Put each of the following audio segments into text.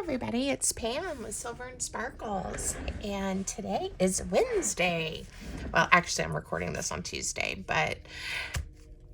everybody, it's Pam with Silver and Sparkles, and today is Wednesday. Well, actually, I'm recording this on Tuesday, but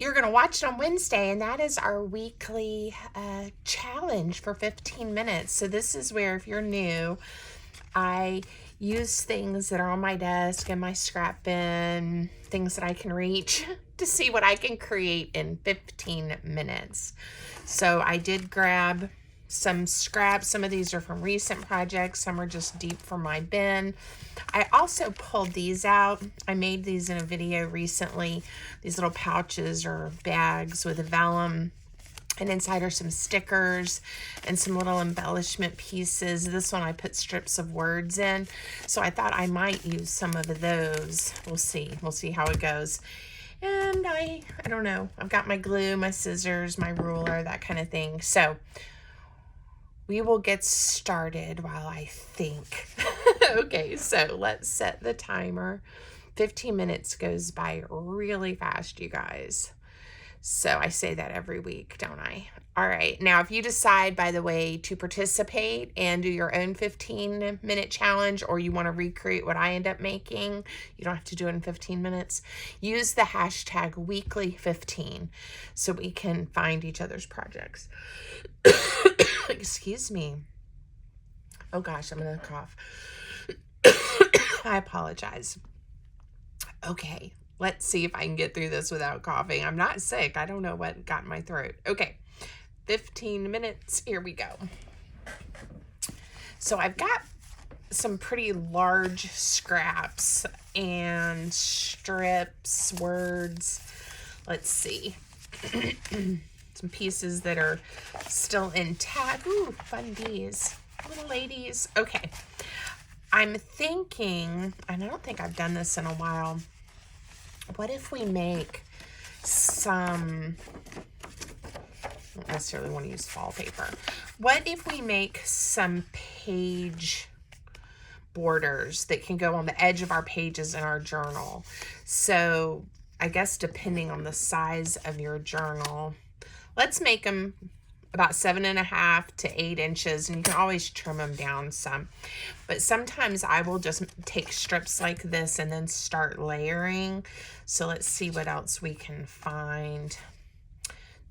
you're going to watch it on Wednesday, and that is our weekly challenge for 15 minutes. So this is where, if you're new, I use things that are on my desk and my scrap bin, things that I can reach to see what I can create in 15 minutes. So I did grab some scraps. Some of these are from recent projects. Some are just deep from my bin. I also pulled these out. I made these in a video recently. These little pouches or bags with a vellum. And inside are some stickers and some little embellishment pieces. This one I put strips of words in. So I thought I might use some of those. We'll see. We'll see how it goes. And I don't know. I've got my glue, my scissors, my ruler, that kind of thing. So we will get started while I think. Okay, so let's set the timer. 15 minutes goes by really fast, you guys. So I say that every week, don't I? All right. Now, if you decide, by the way, to participate and do your own 15-minute challenge, or you want to recreate what I end up making, you don't have to do it in 15 minutes. Use the hashtag weekly15 so we can find each other's projects. Excuse me. Oh gosh, I'm going to cough. I apologize. Okay. Let's see if I can get through this without coughing. I'm not sick. I don't know what got in my throat. Okay, 15 minutes. Here we go. So I've got some pretty large scraps and strips, words. Let's see. Some pieces that are still intact. Ooh, fun bees. Little ladies. Okay. I'm thinking, and I don't think I've done this in a while, what if we make some, I don't necessarily want to use fall paper. What if we make some page borders that can go on the edge of our pages in our journal? So I guess depending on the size of your journal, let's make them about 7.5 to 8 inches, and you can always trim them down some. But sometimes I will just take strips like this and then start layering. So let's see what else we can find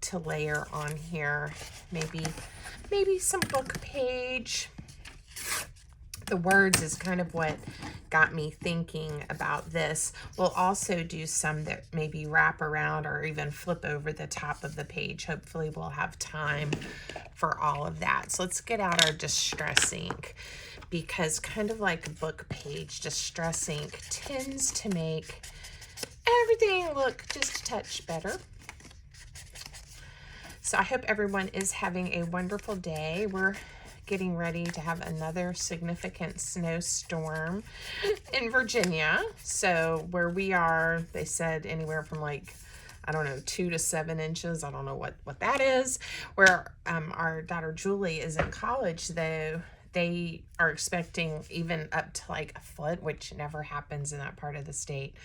to layer on here. Maybe some book page. The words is kind of what got me thinking about this. We'll also do some that maybe wrap around or even flip over the top of the page. Hopefully we'll have time for all of that. So let's get out our distress ink, because kind of like a book page, distress ink tends to make everything look just a touch better. So I hope everyone is having a wonderful day. We're getting ready to have another significant snowstorm in Virginia. So where we are, they said anywhere from like, I don't know, 2 to 7 inches. I don't know what that is. Where our daughter Julie is in college, though, they are expecting even up to like a foot, which never happens in that part of the state.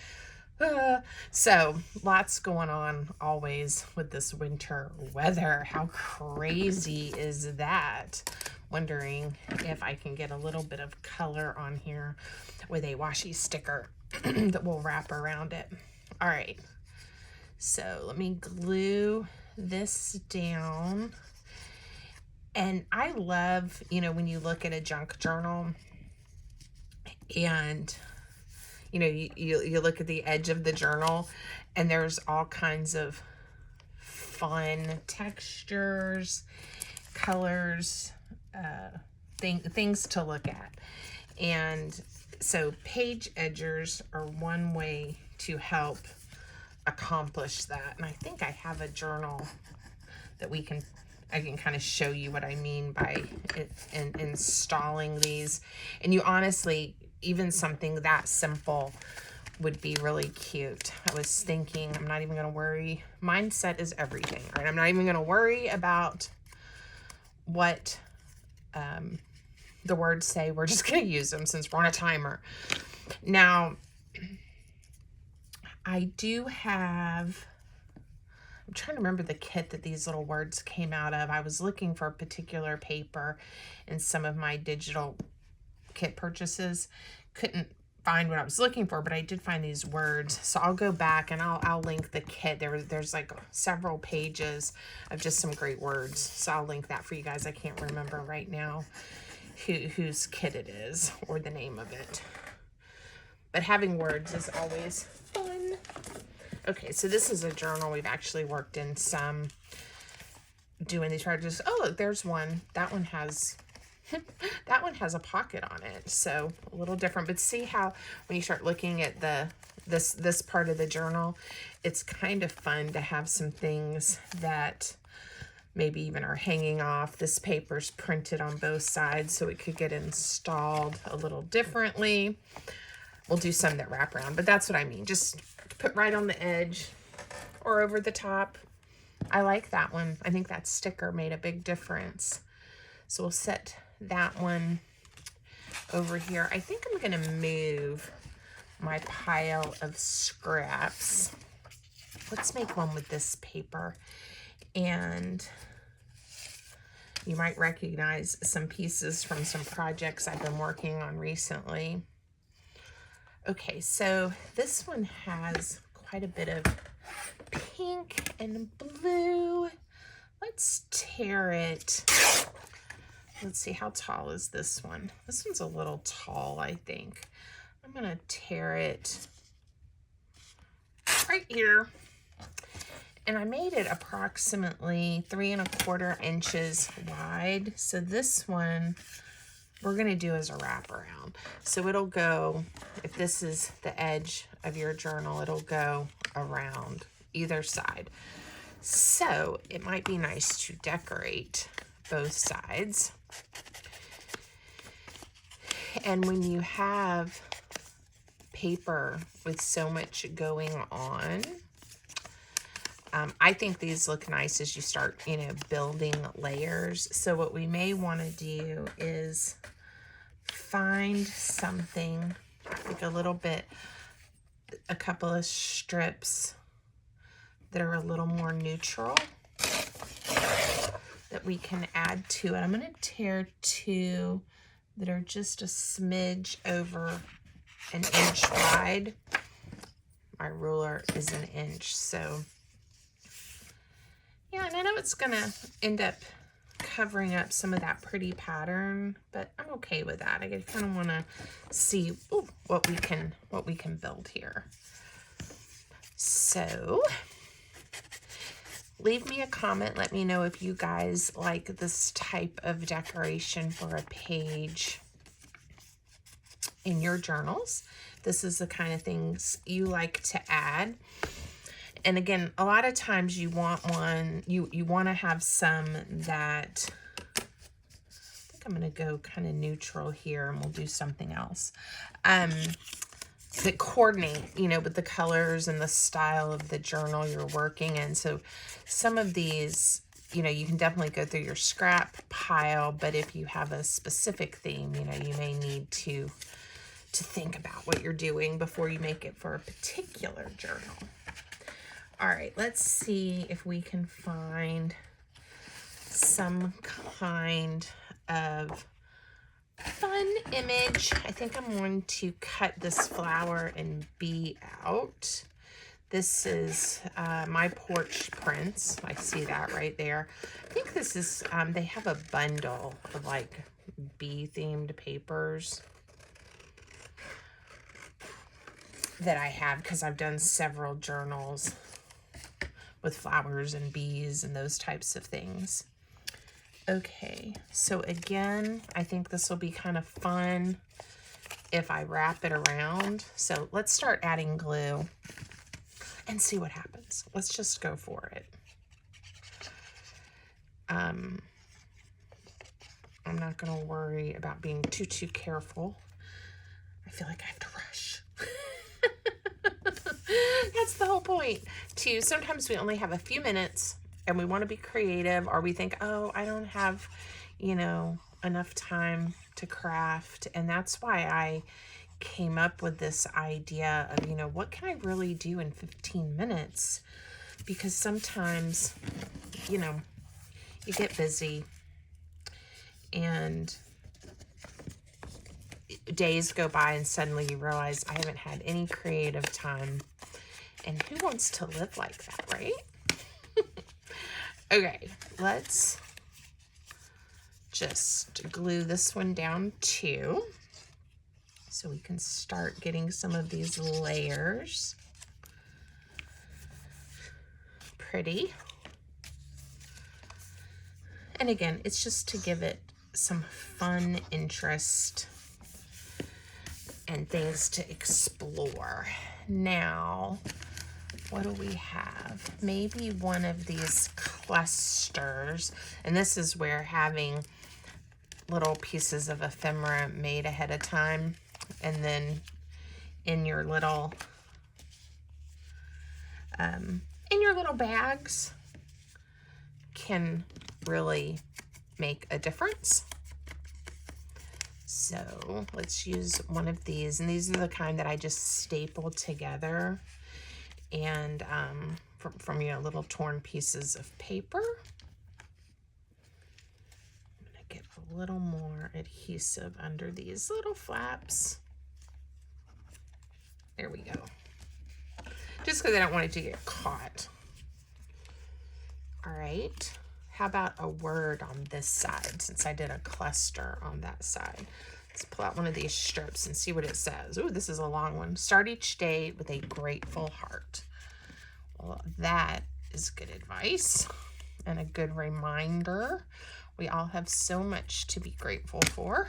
So lots going on always with this winter weather. How crazy is that? Wondering if I can get a little bit of color on here with a washi sticker that will wrap around it. All right, so let me glue this down. And I love, when you look at a junk journal and you look at the edge of the journal and there's all kinds of fun textures, colors, things to look at. And so page edgers are one way to help accomplish that. And I think I have a journal that I can kind of show you what I mean by installing these. And you honestly, even something that simple would be really cute. I was thinking, I'm not even going to worry. Mindset is everything, right? I'm not even going to worry about what the words say. We're just going to use them since we're on a timer. Now, I do have I'm trying to remember the kit that these little words came out of. I was looking for a particular paper in some of my digital kit purchases. Couldn't find what I was looking for, but I did find these words. So I'll go back and I'll link the kit. There's like several pages of just some great words. So I'll link that for you guys. I can't remember right now whose kit it is or the name of it. But having words is always fun. Okay, so this is a journal. We've actually worked in some doing these projects. Oh, look, there's one. That one has that one has a pocket on it, so a little different. But see how when you start looking at this part of the journal, it's kind of fun to have some things that maybe even are hanging off. This paper's printed on both sides, so it could get installed a little differently. We'll do some that wrap around, but that's what I mean. Just put right on the edge or over the top. I like that one. I think that sticker made a big difference. So we'll set that one over here. I think I'm going to move my pile of scraps. Let's make one with this paper. And you might recognize some pieces from some projects I've been working on recently. Okay, so this one has quite a bit of pink and blue. Let's tear it. Let's see, how tall is this one? This one's a little tall, I think. I'm gonna tear it right here. And I made it approximately 3¼ inches wide. So this one we're gonna do as a wraparound. So it'll go, if this is the edge of your journal, it'll go around either side. So it might be nice to decorate both sides. And when you have paper with so much going on, I think these look nice as you start, building layers. So what we may want to do is find something like a couple of strips that are a little more neutral that we can add to it. I'm going to tear two that are just a smidge over an inch wide. My ruler is an inch, so yeah, and I know it's going to end up covering up some of that pretty pattern, but I'm okay with that. I kind of want to see what we can build here. So leave me a comment. Let me know if you guys like this type of decoration for a page in your journals. This is the kind of things you like to add. And again, a lot of times you want one, you want to have some that, I think I'm going to go kind of neutral here and we'll do something else. That coordinate, with the colors and the style of the journal you're working in. So some of these, you can definitely go through your scrap pile, but if you have a specific theme, you may need to think about what you're doing before you make it for a particular journal. All right, let's see if we can find some kind of fun image. I think I'm going to cut this flower and bee out. This is my porch prints. I see that right there. I think this is, they have a bundle of like bee themed papers that I have because I've done several journals with flowers and bees and those types of things. Okay, so again, I think this will be kind of fun if I wrap it around. So let's start adding glue and see what happens. Let's just go for it. I'm not going to worry about being too careful. I feel like I have to rush. That's the whole point, too. Sometimes we only have a few minutes and we want to be creative, or we think, oh, I don't have, enough time to craft. And that's why I came up with this idea of, what can I really do in 15 minutes because sometimes, you know, you get busy and days go by and suddenly you realize I haven't had any creative time. And who wants to live like that, right? Okay, let's just glue this one down too, so we can start getting some of these layers. Pretty. And again, it's just to give it some fun interest and things to explore. Now, what do we have? Maybe one of these clusters, and this is where having little pieces of ephemera made ahead of time, and then in your little bags can really make a difference. So let's use one of these, and these are the kind that I just stapled together, and from you know, little torn pieces of paper. I'm gonna get a little more adhesive under these little flaps. There we go. Just because I don't want it to get caught. All right. How about a word on this side, since I did a cluster on that side? Let's pull out one of these strips and see what it says. Ooh, this is a long one. Start each day with a grateful heart. Well, that is good advice and a good reminder. We all have so much to be grateful for.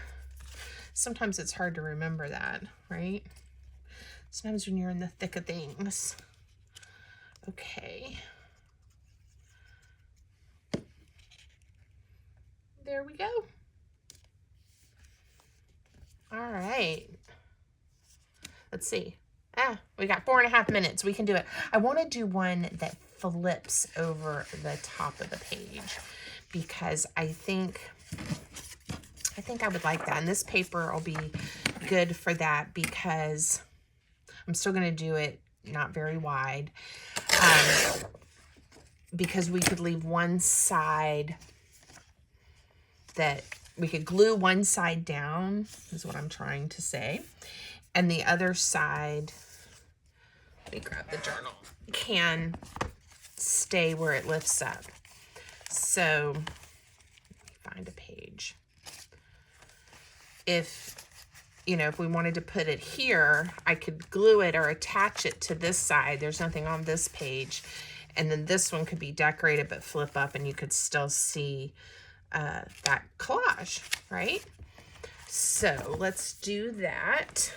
Sometimes it's hard to remember that, right? Sometimes when you're in the thick of things. Okay. There we go. All right. Let's see. We got 4.5 minutes. We can do it. I want to do one that flips over the top of the page because I think I would like that. And this paper will be good for that because I'm still going to do it not very wide, because we could leave one side that we could glue one side down, is what I'm trying to say. And the other side, let me grab the journal, can stay where it lifts up. So, let me find a page. If, you know, if we wanted to put it here, I could glue it or attach it to this side. There's nothing on this page. And then this one could be decorated but flip up and you could still see that collage, right? So let's do that.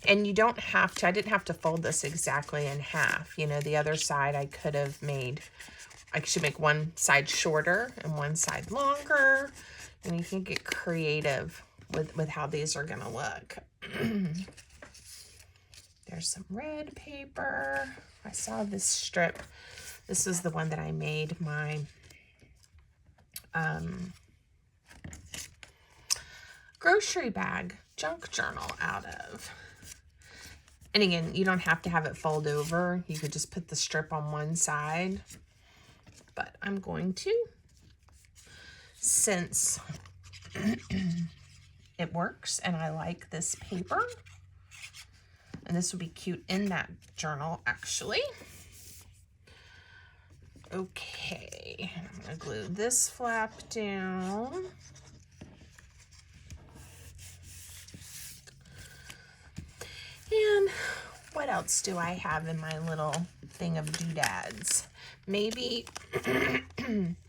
And you don't have to, I didn't have to fold this exactly in half. You know, the other side I could have made, I should make one side shorter and one side longer. And you can get creative with how these are gonna look. There's some red paper. I saw this strip. This is the one that I made my grocery bag junk journal out of. And again, you don't have to have it fold over. You could just put the strip on one side. But I'm going to, since it works and I like this paper. And this would be cute in that journal, actually. Okay, I'm gonna glue this flap down. And what else do I have in my little thing of doodads? Maybe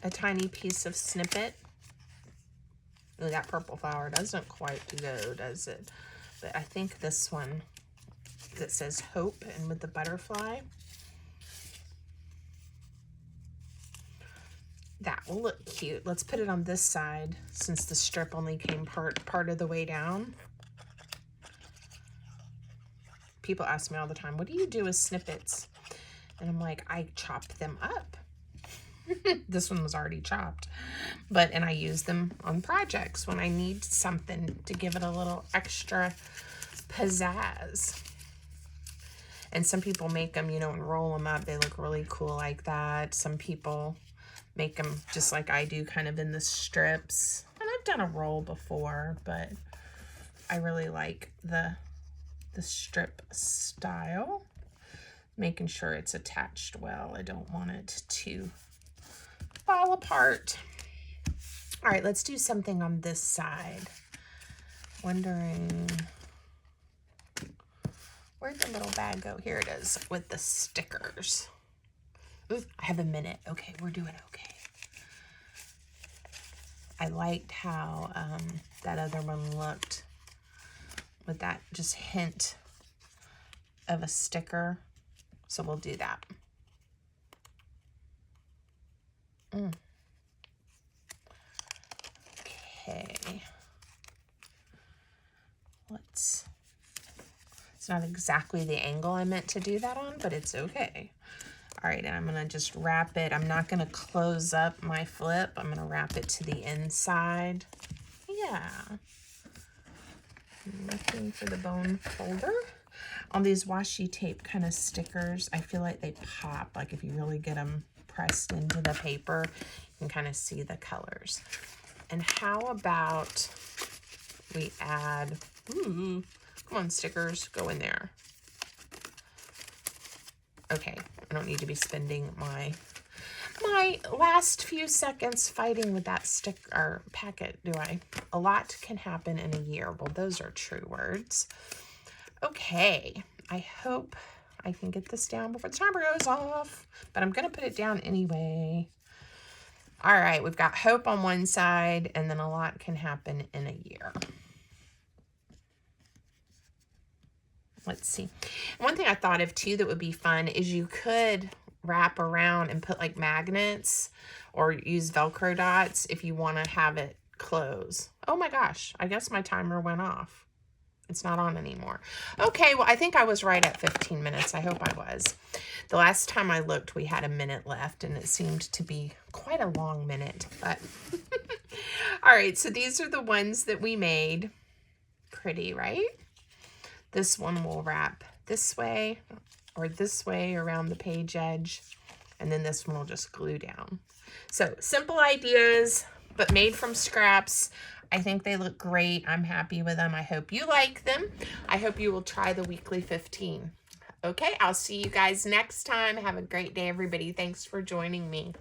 a tiny piece of snippet. Ooh, that purple flower doesn't quite go, does it? But I think this one that says hope and with the butterfly, that will look cute. Let's put it on this side since the strip only came part of the way down. People ask me all the time, what do you do with snippets? And I'm like, I chop them up. This one was already chopped, and I use them on projects when I need something to give it a little extra pizzazz. And some people make them, you know, and roll them up. They look really cool like that. Some people make them just like I do, kind of in the strips. And I've done a roll before, but I really like the strip style. Making sure it's attached well. I don't want it to fall apart. All right, let's do something on this side. Wondering, where'd the little bag go? Here it is with the stickers. Ooh, I have a minute. Okay, we're doing okay. I liked how that other one looked with that just hint of a sticker. So we'll do that. Okay. It's not exactly the angle I meant to do that on, but it's okay. All right, and I'm gonna just wrap it. I'm not gonna close up my flip. I'm gonna wrap it to the inside. Yeah. Looking for the bone folder. On these washi tape kind of stickers, I feel like they pop. Like if you really get them pressed into the paper, you can kind of see the colors. And how about we add, ooh, come on stickers, go in there. Okay, I don't need to be spending my last few seconds fighting with that stick or packet, do I? A lot can happen in a year. Well, those are true words. Okay, I hope I can get this down before the timer goes off, but I'm gonna put it down anyway. All right, we've got hope on one side, and then a lot can happen in a year. Let's see. One thing I thought of too that would be fun is you could wrap around and put like magnets or use Velcro dots if you want to have it close. Oh my gosh, I guess my timer went off. It's not on anymore. Okay, well, I think I was right at 15 minutes. I hope I was. The last time I looked, we had a minute left, and it seemed to be quite a long minute. But all right, so these are the ones that we made. Pretty, right? This one will wrap this way or this way around the page edge, and then this one will just glue down. So simple ideas, but made from scraps. I think they look great. I'm happy with them. I hope you like them. I hope you will try the weekly 15. Okay, I'll see you guys next time. Have a great day, everybody. Thanks for joining me.